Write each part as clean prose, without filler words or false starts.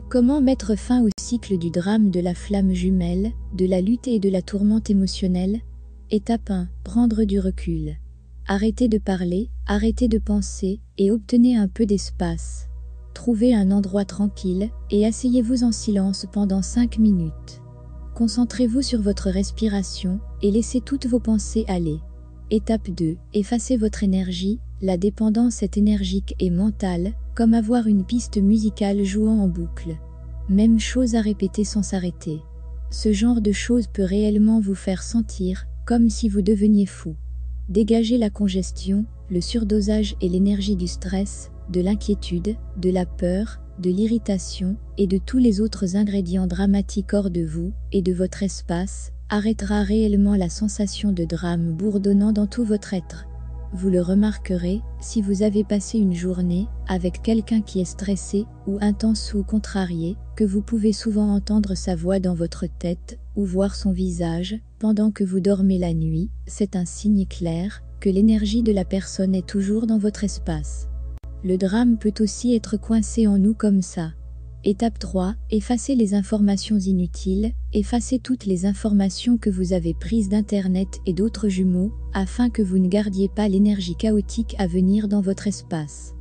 Comment mettre fin au cycle du drame de la flamme jumelle, de la lutte et de la tourmente émotionnelle? Étape 1. Prendre du recul. Arrêtez de parler, arrêtez de penser, et obtenez un peu d'espace. Trouvez un endroit tranquille, et asseyez-vous en silence pendant 5 minutes. Concentrez-vous sur votre respiration, et laissez toutes vos pensées aller. Étape 2. Effacez votre énergie. La dépendance est énergique et mentale, comme avoir une piste musicale jouant en boucle. Même chose à répéter sans s'arrêter. Ce genre de choses peut réellement vous faire sentir comme si vous deveniez fou. Dégagez la congestion, le surdosage et l'énergie du stress, de l'inquiétude, de la peur, de l'irritation et de tous les autres ingrédients dramatiques hors de vous et de votre espace, arrêtera réellement la sensation de drame bourdonnant dans tout votre être. Vous le remarquerez, si vous avez passé une journée avec quelqu'un qui est stressé ou intense ou contrarié, que vous pouvez souvent entendre sa voix dans votre tête ou voir son visage pendant que vous dormez la nuit, c'est un signe clair que l'énergie de la personne est toujours dans votre espace. Le drame peut aussi être coincé en nous comme ça. Étape 3. Effacez les informations inutiles. Effacez toutes les informations que vous avez prises d'Internet et d'autres jumeaux, afin que vous ne gardiez pas l'énergie chaotique à venir dans votre espace.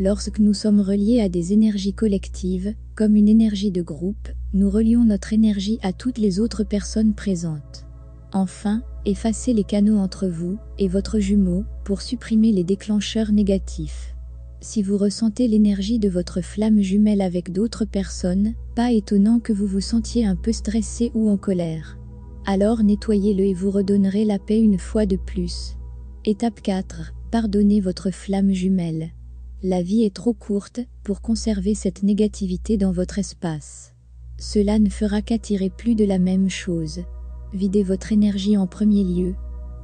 Lorsque nous sommes reliés à des énergies collectives, comme une énergie de groupe, nous relions notre énergie à toutes les autres personnes présentes. Enfin, effacez les canaux entre vous et votre jumeau pour supprimer les déclencheurs négatifs. Si vous ressentez l'énergie de votre flamme jumelle avec d'autres personnes, pas étonnant que vous vous sentiez un peu stressé ou en colère. Alors nettoyez-le et vous redonnerez la paix une fois de plus. Étape 4. Pardonnez votre flamme jumelle. La vie est trop courte pour conserver cette négativité dans votre espace. Cela ne fera qu'attirer plus de la même chose. Videz votre énergie en premier lieu.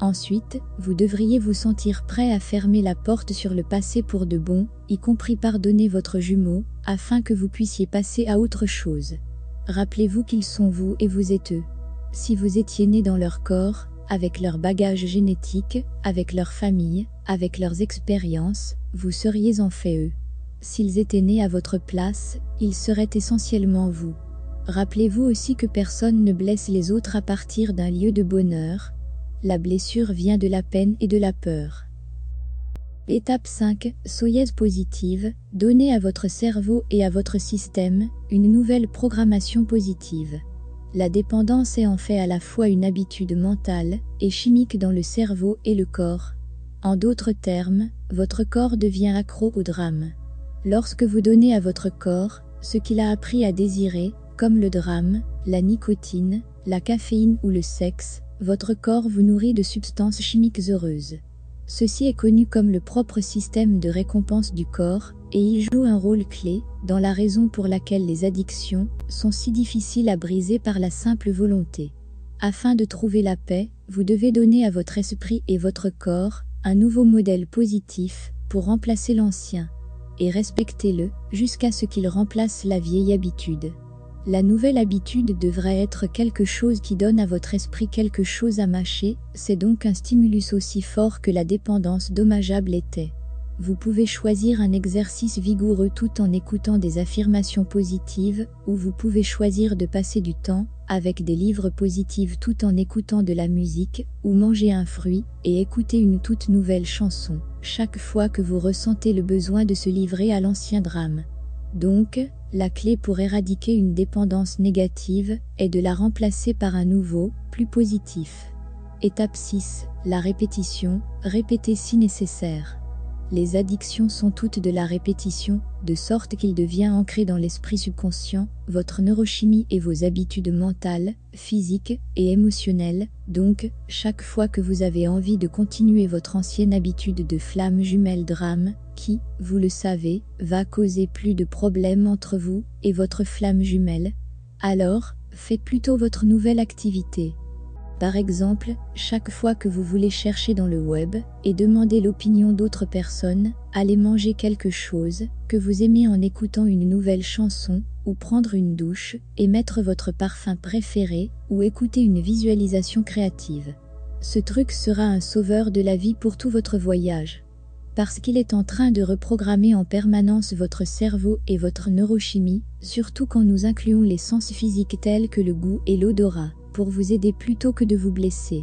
Ensuite, vous devriez vous sentir prêt à fermer la porte sur le passé pour de bon, y compris pardonner votre jumeau, afin que vous puissiez passer à autre chose. Rappelez-vous qu'ils sont vous et vous êtes eux. Si vous étiez né dans leur corps, avec leur bagage génétique, avec leur famille, avec leurs expériences, vous seriez en fait eux. S'ils étaient nés à votre place, ils seraient essentiellement vous. Rappelez-vous aussi que personne ne blesse les autres à partir d'un lieu de bonheur. La blessure vient de la peine et de la peur. Étape 5. Soyez positive. Donnez à votre cerveau et à votre système une nouvelle programmation positive. La dépendance est en fait à la fois une habitude mentale et chimique dans le cerveau et le corps. En d'autres termes, votre corps devient accro au drame. Lorsque vous donnez à votre corps ce qu'il a appris à désirer, comme le drame, la nicotine, la caféine ou le sexe, votre corps vous nourrit de substances chimiques heureuses. Ceci est connu comme le propre système de récompense du corps, et il joue un rôle clé dans la raison pour laquelle les addictions sont si difficiles à briser par la simple volonté. Afin de trouver la paix, vous devez donner à votre esprit et votre corps un nouveau modèle positif pour remplacer l'ancien, et respectez-le jusqu'à ce qu'il remplace la vieille habitude. La nouvelle habitude devrait être quelque chose qui donne à votre esprit quelque chose à mâcher, c'est donc un stimulus aussi fort que la dépendance dommageable était. Vous pouvez choisir un exercice vigoureux tout en écoutant des affirmations positives, ou vous pouvez choisir de passer du temps avec des livres positifs tout en écoutant de la musique, ou manger un fruit et écouter une toute nouvelle chanson, chaque fois que vous ressentez le besoin de se livrer à l'ancien drame. Donc, la clé pour éradiquer une dépendance négative est de la remplacer par un nouveau, plus positif. Étape 6. La répétition. Répétez si nécessaire. Les addictions sont toutes de la répétition, de sorte qu'il devient ancré dans l'esprit subconscient, votre neurochimie et vos habitudes mentales, physiques et émotionnelles. Donc, chaque fois que vous avez envie de continuer votre ancienne habitude de flamme jumelle drame, qui, vous le savez, va causer plus de problèmes entre vous et votre flamme jumelle, alors, faites plutôt votre nouvelle activité. Par exemple, chaque fois que vous voulez chercher dans le web et demander l'opinion d'autres personnes, allez manger quelque chose que vous aimez en écoutant une nouvelle chanson, ou prendre une douche et mettre votre parfum préféré, ou écouter une visualisation créative. Ce truc sera un sauveur de la vie pour tout votre voyage. parce qu'il est en train de reprogrammer en permanence votre cerveau et votre neurochimie, surtout quand nous incluons les sens physiques tels que le goût et l'odorat, pour vous aider plutôt que de vous blesser.